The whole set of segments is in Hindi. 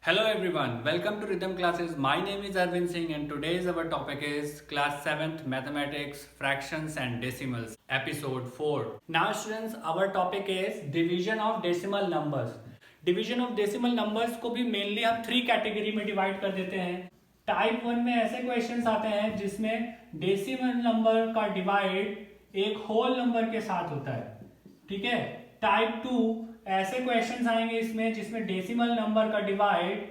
Hello everyone, welcome to Rhythm Classes. My name is Arvind Singh and today's our topic is class 7th Mathematics, Fractions and Decimals, episode 4. Now students, our topic is division of decimal numbers. Division of decimal numbers को भी mainly हम 3 कैटेगरी में डिवाइड कर देते हैं. टाइप 1 में ऐसे क्वेश्चंस आते हैं जिसमें डेसिमल नंबर का डिवाइड एक होल नंबर के साथ होता है. ठीक है. टाइप 2 ऐसे क्वेश्चंस आएंगे इसमें जिसमें डेसिमल नंबर का डिवाइड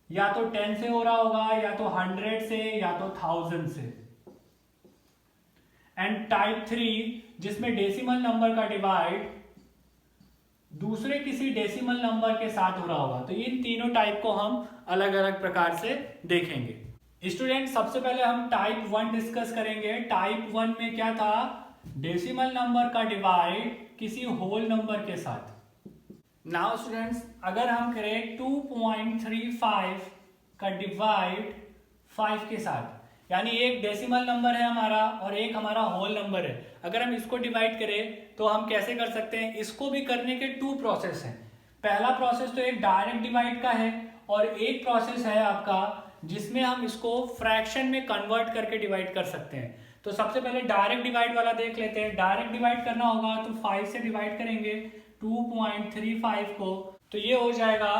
या तो 10 से हो रहा होगा या तो 100 से या तो 1000 से. एंड टाइप 3 जिसमें डेसिमल नंबर का डिवाइड दूसरे किसी डेसिमल नंबर के साथ हो रहा होगा. तो इन तीनों टाइप को हम अलग अलग प्रकार से देखेंगे. स्टूडेंट, सबसे पहले हम टाइप 1 डिस्कस करेंगे. टाइप 1 में क्या था? डेसिमल नंबर का डिवाइड किसी होल नंबर के साथ. नाउ स्टूडेंट्स, अगर हम करें 2.35 का डिवाइड 5 के साथ, यानी एक डेसिमल नंबर है हमारा और एक हमारा होल नंबर है. अगर हम इसको डिवाइड करें तो हम कैसे कर सकते हैं? इसको भी करने के 2 प्रोसेस हैं. पहला प्रोसेस तो एक डायरेक्ट डिवाइड का है और एक प्रोसेस है आपका जिसमें हम इसको फ्रैक्शन में कन्वर्ट करके डिवाइड कर सकते हैं. तो सबसे पहले डायरेक्ट डिवाइड वाला देख लेते हैं. डायरेक्ट डिवाइड करना होगा तो 5 से डिवाइड करेंगे 2.35 को, तो ये हो जाएगा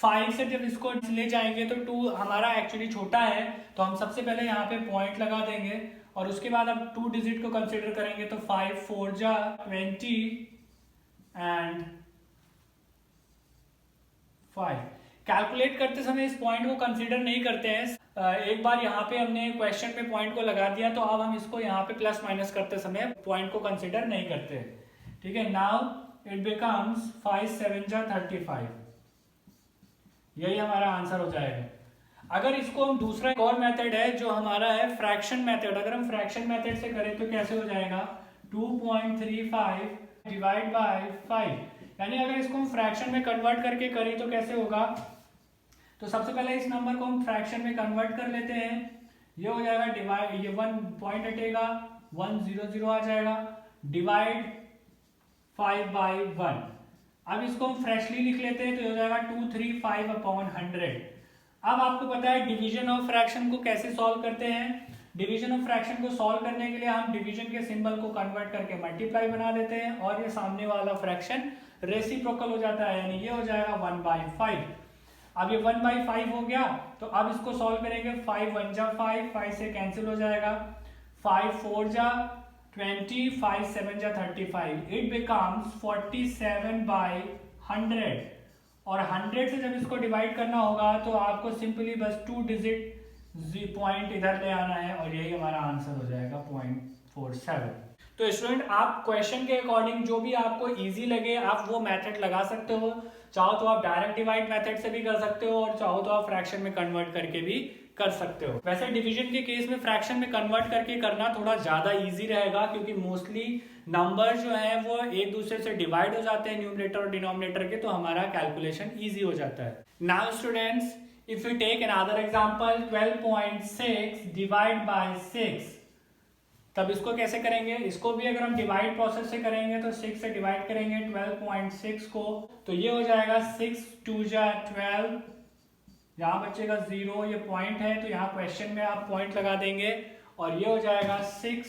5 से जब इसको ले जाएंगे तो 2 हमारा एक्चुअली छोटा है, तो हम सबसे पहले यहाँ पे पॉइंट लगा देंगे और उसके बाद अब 2 डिजिट को कंसीडर करेंगे. तो 5 4 जा 20 एंड 5. कैलकुलेट करते समय इस पॉइंट को कंसीडर नहीं करते हैं. एक बार यहाँ पे हमने क्वेश्चन पे पॉइंट को लगा दिया तो अब हम इसको यहाँ पे प्लस माइनस करते समय पॉइंट को कंसीडर नहीं करते. ठीक है. नाउ इट बिकम्स 5 7 जा 35. यही हमारा आंसर हो जाएगा. अगर इसको हम दूसरा एक और मेथड है जो हमारा है फ्रैक्शन मेथड. अगर हम फ्रैक्शन मेथड से करें तो कैसे हो जाएगा? 2.35 डिवाइड बाय 5. यानी अगर इसको हम फ्रैक्शन में कन्वर्ट करके करें तो कैसे होगा? तो सबसे पहले इस नंबर को हम फ्रैक्शन में कन्वर्ट कर लेते हैं. ये हो जाएगा डिवाइड, ये 1 पॉइंट हटेगा 1 0 0 आ जाएगा. Divide 5 by 1. अब इसको हम फ्रेशली लिख लेते हैं तो ये हो जाएगा 235 अपॉन 100. अब आपको पता है डिवीजन ऑफ फ्रैक्शन को कैसे सॉल्व करते हैं. डिवीजन ऑफ फ्रैक्शन को सॉल्व करने के लिए हम डिवीजन के सिंबल को कन्वर्ट करके मल्टीप्लाई बना देते हैं और ये सामने वाला फ्रैक्शन रेसिप्रोकल हो जाता है, यानी ये हो जाएगा 1/5. अब ये 1/5 हो गया तो अब इसको सॉल्व करेंगे. 5 1 जा 5, 5 से कैंसिल हो जाएगा. 5 4 जा 20, 5 7 जा 35. It becomes 47/100. और 100 से जब इसको डिवाइड करना होगा तो आपको सिंपली बस 2 डिजिट पॉइंट इधर ले आना है और यही हमारा आंसर हो जाएगा 0.47. तो स्टूडेंट, आप क्वेश्चन के अकॉर्डिंग जो भी आपको इजी लगे आप वो मेथड लगा सकते हो. चाहो तो आप डायरेक्ट डिवाइड मेथड से भी कर सकते हो और चाहो तो आप फ्रैक्शन में कन्वर्ट करके भी कर सकते हो. वैसे डिवीजन के केस में फ्रैक्शन में कन्वर्ट करके करना थोड़ा ज्यादा इजी रहेगा क्योंकि मोस्टली नंबर जो है वो एक दूसरे से डिवाइड हो जाते हैं न्यूमरेटर और डिनोमिनेटर के, तो हमारा कैलकुलेशन इजी हो जाता है. Now students, if you take another example 12.6 divide by 6, तब इसको कैसे करेंगे? इसको भी अगर हम डिवाइड प्रोसेस से करेंगे तो 6 से डिवाइड करेंगे 12.6 को, तो ये हो जाएगा 6 2 जा 12. यहाँ बचेगा 0, ये पॉइंट है तो यहाँ क्वेश्चन में आप पॉइंट लगा देंगे और ये हो जाएगा 6,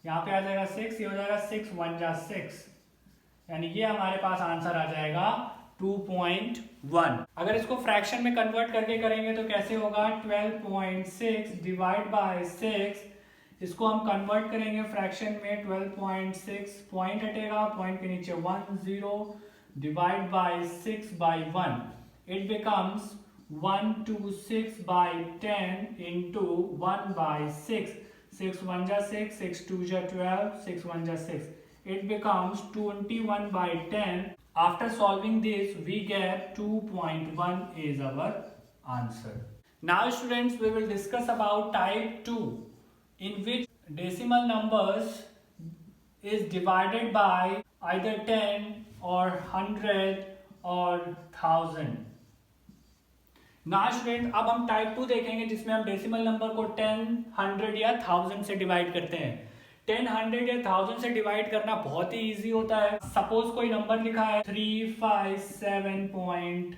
यहाँ पे आ जाएगा 6, ये हो जाएगा 6 1 जा 6, यानी ये हमारे पास आंसर आ जाएगा 2.1. अगर इसको फ्रैक्शन में कन्वर्ट करके करेंगे तो कैसे होगा? 12.6 डिवाइड बाय 6, इसको हम कन्वर्ट करेंगे फ्रैक्शन में 12.6, पॉइंट हटेगा, पॉइंट के नीचे 1 0 divide by 6 by 1. It becomes 126/10 into 1/6. 6 1 जा 6, 6 2 जा 12, 6 1 जा 6. It becomes 21/10. After solving this, we get 2.1 is our answer. Now students, we will discuss about type 2, in which decimal numbers is divided by either 10 or 100 or 1000. ना स्टूडेंट, अब हम टाइप 2 देखेंगे जिसमें हम डेसिमल नंबर को 10, 100 या 1000 से डिवाइड करते हैं. 10, 100 या 1000 से डिवाइड करना बहुत ही इजी होता है. सपोज कोई नंबर लिखा है 357.9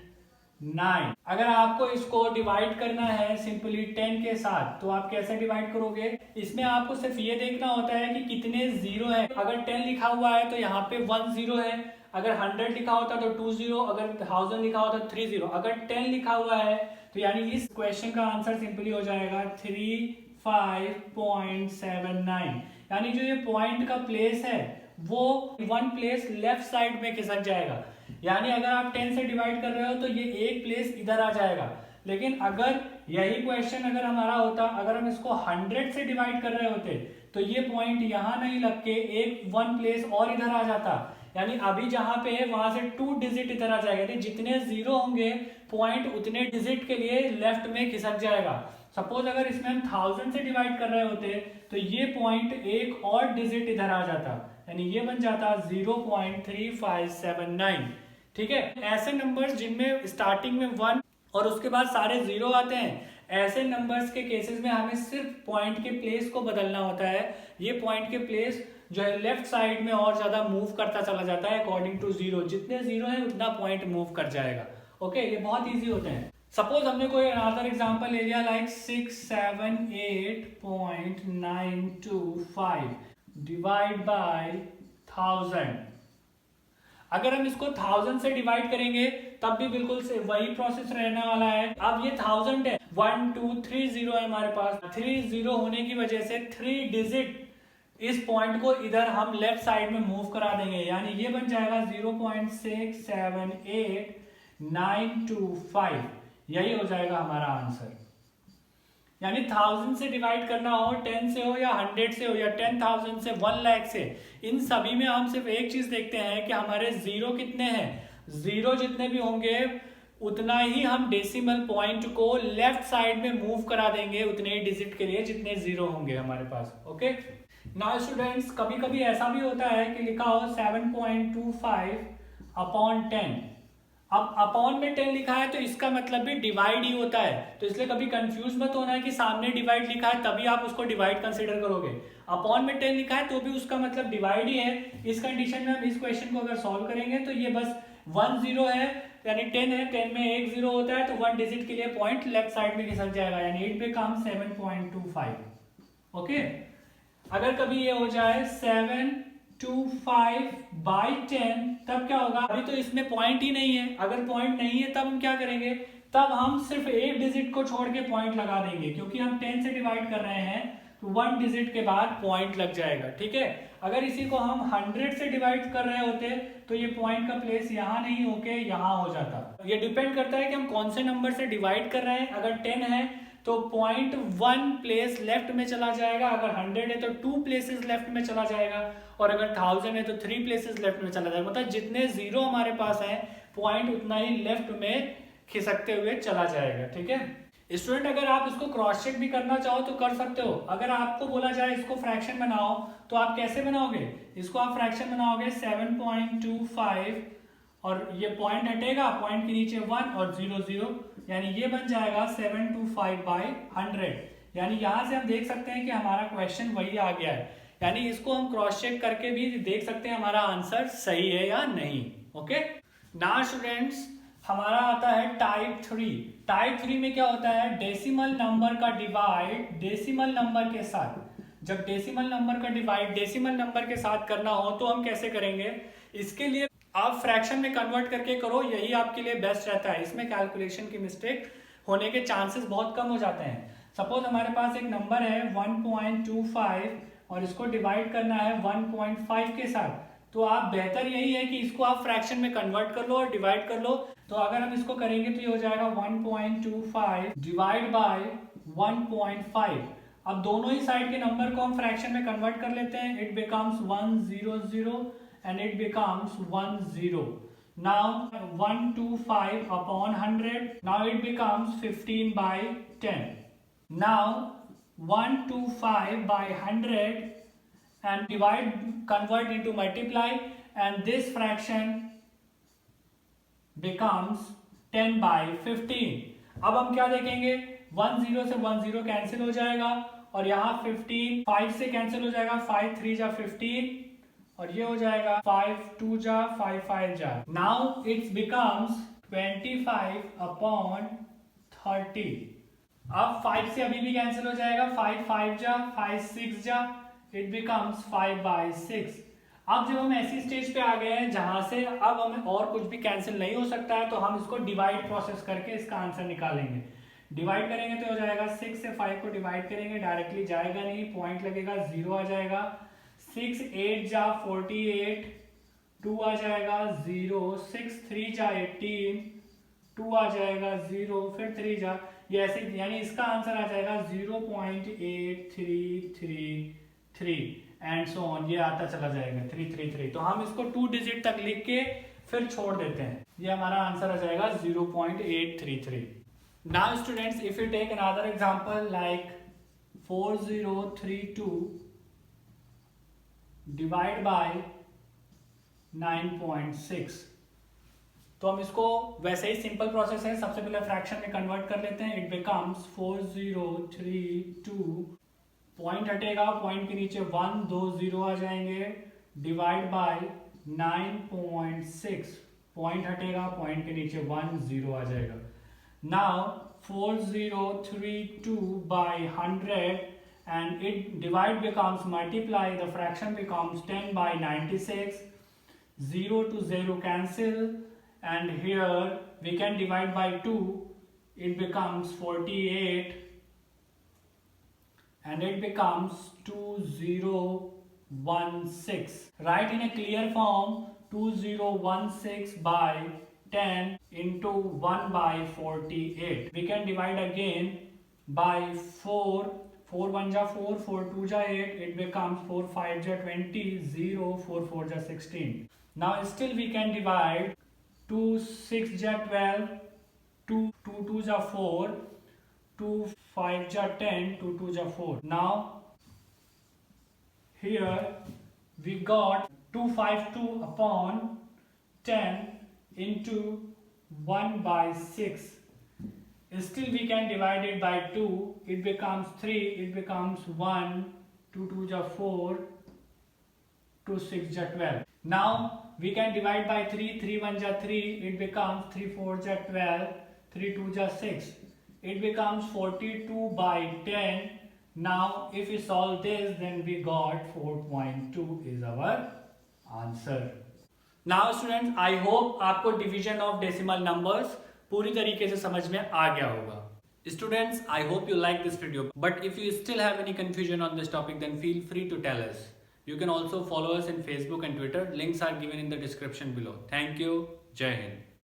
9। अगर आपको इसको डिवाइड करना है सिंपली 10 के साथ तो आप कैसे डिवाइड करोगे? इसमें आपको सिर्फ ये देखना होता है कि कितने जीरो है। अगर 10 लिखा हुआ है तो यहाँ पे 1 जीरो है, अगर 100 लिखा होता तो 2 जीरो, अगर 1000 लिखा होता तो 3 जीरो, अगर 10 लिखा हुआ है तो यानी इस क्वेश्चन का आंसर सिंपली हो जाएगा 35.79। यानी जो ये पॉइंट का प्लेस है वो 1 प्लेस लेफ्ट साइड में खिसक जाएगा। यानी अगर आप 10 से डिवाइड कर रहे हो तो ये एक प्लेस इधर आ जाएगा। लेकिन अगर यही क्वेश्चन अगर हमारा होता, अगर हम इसको 100 से डिवाइड कर रहे होते तो ये पॉइंट यहां नहीं लग के एक 1 प्लेस और इधर आ जाता। यानी अभी जहां पे है वहां से 2 डिजिट इधर आ जाएगा। तो जितने जीरो होंगे पॉइंट उतने डिजिट के लिए लेफ्ट में खिसक जाएगा। सपोज अगर इसमें हम 1000 से डिवाइड कर रहे होते तो ये पॉइंट एक और डिजिट इधर आ जाता, यानी ये बन जाता 0.3579। ठीक है, ऐसे नंबर्स जिनमें स्टार्टिंग में 1 और उसके बाद सारे जीरो आते हैं, ऐसे नंबर्स के केसेस में हमें सिर्फ पॉइंट के प्लेस को बदलना होता है। ये पॉइंट के प्लेस जो है लेफ्ट साइड में और ज्यादा मूव करता चला जाता है अकॉर्डिंग टू जीरो। जितने जीरो है उतना पॉइंट मूव कर जाएगा। ओके, ये बहुत इजी होते हैं। सपोज हमने कोई अनदर एग्जांपल ले लिया लाइक 678.925 डिवाइड बाय 1000। अगर हम इसको 1000 से डिवाइड करेंगे तब भी बिल्कुल से वही प्रोसेस रहने वाला है। अब ये 1000 है, 1 2 3 जीरो है हमारे पास। 3 जीरो होने की वजह से 3 डिजिट इस पॉइंट को इधर हम लेफ्ट साइड में मूव करा देंगे। यानी ये बन जाएगा 0.678925। यही हो जाएगा हमारा आंसर। यानी 1000 से डिवाइड करना हो, 10 से हो या 100 से हो या 10,000 से 1 लाख से, इन सभी में हम सिर्फ एक चीज देखते हैं कि हमारे जीरो कितने हैं। जीरो जितने भी होंगे उतना ही हम डेसिमल पॉइंट को लेफ्ट साइड में मूव करा देंगे उतने ही डिजिट के लिए जितने जीरो होंगे हमारे पास। ओके, नाउ स्टूडेंट्स, कभी कभी ऐसा भी होता है कि लिखा हो 7.25/10। अब अपॉन में 10 लिखा है तो इसका मतलब भी डिवाइड ही होता है। तो इसलिए कभी कंफ्यूज मत होना है कि सामने डिवाइड लिखा है तभी आप उसको डिवाइड कंसीडर करोगे। अपॉन में 10 लिखा है तो भी उसका मतलब डिवाइड ही है। इस कंडीशन में हम इस क्वेश्चन को अगर सॉल्व करेंगे तो ये बस 1 जीरो है, यानी 10 है, 10 में एक जीरो होता है तो 1 डिजिट के लिए पॉइंट लेफ्ट साइड में खिसक जाएगा, यानी इट बिकम 7.25। ओके, अगर कभी ये हो जाए 725/10 तब क्या होगा? अभी तो इसमें पॉइंट ही नहीं है। अगर पॉइंट नहीं है तब हम क्या करेंगे? तब हम सिर्फ एक डिजिट को छोड़ के पॉइंट लगा देंगे, क्योंकि हम 10 से डिवाइड कर रहे हैं तो 1 डिजिट के बाद पॉइंट लग जाएगा। ठीक है, अगर इसी को हम 100 से डिवाइड कर रहे होते तो ये पॉइंट का प्लेस यहाँ नहीं होके यहाँ हो जाता। ये डिपेंड करता है कि हम कौन से नंबर से डिवाइड कर रहे हैं। अगर 10 है तो पॉइंट 1 प्लेस लेफ्ट में चला जाएगा, अगर 100 है तो 2 प्लेसेस लेफ्ट में चला जाएगा, और अगर 1000 है तो 3 प्लेसेस लेफ्ट में चला जाएगा। मतलब जितने जीरो हमारे पास है पॉइंट उतना ही लेफ्ट में खिसकते हुए चला जाएगा। ठीक है स्टूडेंट, अगर आप इसको क्रॉस चेक भी करना चाहो तो कर सकते हो। अगर आपको बोला जाए इसको फ्रैक्शन बनाओ तो आप कैसे बनाओगे? इसको आप फ्रैक्शन बनाओगे 7.25 और ये पॉइंट हटेगा, पॉइंट के नीचे 1 और 0 0, यानी ये बन जाएगा 725/100। यानी यहां से हम देख सकते हैं कि हमारा क्वेश्चन वही आ गया है। यानी इसको हम क्रॉस चेक करके भी देख सकते हैं हमारा आंसर सही है या नहीं। ओके, नाउ स्टूडेंट्स, हमारा आता है टाइप 3। टाइप 3 में क्या होता है? डेसिमल नंबर का डिवाइड डेसिमल नंबर के साथ। जब डेसिमल नंबर का डिवाइड डेसिमल नंबर के साथ करना हो तो हम कैसे करेंगे? इसके लिए आप फ्रैक्शन में कन्वर्ट करके करो, यही आपके लिए बेस्ट रहता है। इसमें कैलकुलेशन की मिस्टेक होने के चांसेस बहुत कम हो जाते हैं। सपोज हमारे पास एक नंबर है 1.25 और इसको डिवाइड करना है 1.5 के साथ, तो आप बेहतर यही है कि इसको आप फ्रैक्शन में कन्वर्ट कर लो और डिवाइड कर लो। तो अगर हम इसको करेंगे तो ये हो जाएगा 1.25 डिवाइड बाय 1.5। अब दोनों ही साइड के नंबर को हम फ्रैक्शन में कन्वर्ट कर लेते हैं। It becomes 100 and it becomes 10. Now 125/100. Now it becomes 15/10. Now 125/100 and convert into multiply, and this fraction becomes 10/15. अब हम क्या देखेंगे? 10 से 10 कैंसिल हो जाएगा और यहाँ 15 5 से कैंसिल हो जाएगा, 5 3 जा 15 और ये हो जाएगा 5 2 जा 5 5 जा। Now it's becomes 25/30। अब 5 से अभी भी कैंसिल हो जाएगा, 5 5 जा, 5 6 जा, इट बिकम्स 5/6। अब जब हम ऐसी स्टेज पे आ गए हैं जहां से अब हमें और कुछ भी कैंसिल नहीं हो सकता है, तो हम इसको डिवाइड प्रोसेस करके इसका आंसर निकालेंगे। डिवाइड करेंगे तो हो जाएगा 6 से 5 को डिवाइड करेंगे, डायरेक्टली जाएगा नहीं, पॉइंट लगेगा, 0 आ जाएगा। 6 8 जा 48, 2 आ जाएगा 0। 6 3 जा 18, 2 आ जाएगा 0, फिर 3 जा, ये ऐसे, यानी इसका आंसर आ जाएगा 0.8333 एंड सो ऑन, ये आता चला जाएगा 333। तो हम इसको 2 डिजिट तक लिख के फिर छोड़ देते हैं, ये हमारा आंसर आ जाएगा 0.833। Now students, if you take another example like 4032 divide by 9.6, तो हम इसको वैसे ही सिंपल प्रोसेस है, सबसे पहले फ्रैक्शन में कन्वर्ट कर लेते हैं। इट बिकम्स 4032, पॉइंट हटेगा, पॉइंट के नीचे 1 2 0 आ जाएंगे, डिवाइड बाय 9.6, पॉइंट हटेगा, पॉइंट के नीचे 1 0 आ जाएगा। Now 4032 by 100 and it divide becomes multiply, the fraction becomes 10 by 96, 0 to 0 cancel, and here we can divide by 2, it becomes 48 and it becomes 2016. Write in a clear form 2016 by 10 into 1 by 48. We can divide again by 4, 4 1 ja 4, 4 2 ja 8, it becomes 4 5 ja 20, 0 4 4 ja 16. Now still we can divide 2 6 ja 12, 2 2 2 ja 4, 2 5 ja 10, 2 2 ja 4. Now here we got 252 upon 10 into 1 by 6. Still we can divide it by 2, it becomes 3, it becomes 1, 2 2 ja 4, 2 6 ja 12. Now we can divide by 3, 3 1 ja 3, it becomes 3 4 ja 12, 3 2 ja 6, it becomes 42 by 10. Now if we solve this, then we got 4.2 is our answer. Now students, I hope आपको डिवीजन ऑफ डेसिमल नंबर्स पूरी तरीके से समझ में आ गया होगा। Students, I hope you like this video, but if you still have any confusion on this topic, then feel free to tell us. You can also follow us in Facebook and Twitter. Links are given in the description below. Thank you. Jai Hind.